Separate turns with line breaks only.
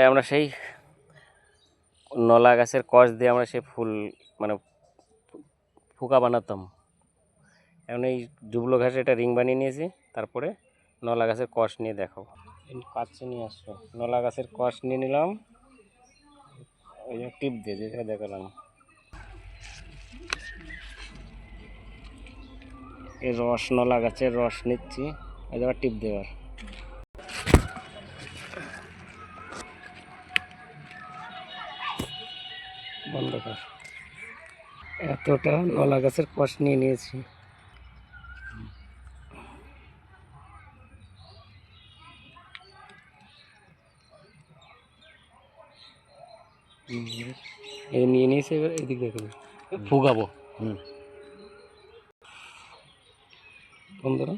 আমরা সেই নলা গাছের কষ দিয়ে আমরা সেই ফুল মানে ফুকা বানাতাম। এখন এই জুবলো ঘাসে এটা রিং বানিয়ে নিয়েছি, তারপরে নলা গাছের কষ নিয়ে দেখাবো। কাছে নিয়ে আসলো, নলা গাছের কষ নিয়ে নিলাম, ওই যে টিপ দিয়ে যেটা দেখালাম, এই রস নলা গাছের রস নিচ্ছি, এই জায়গায় টিপ দেওয়ার। বন্ধ কর। এতটা নলা গাছের কষ নিয়ে নিয়েছি। এই নিয়ে নিয়েছি, এবার এদিক দেখুন ফুগাবো। বন্ধুরা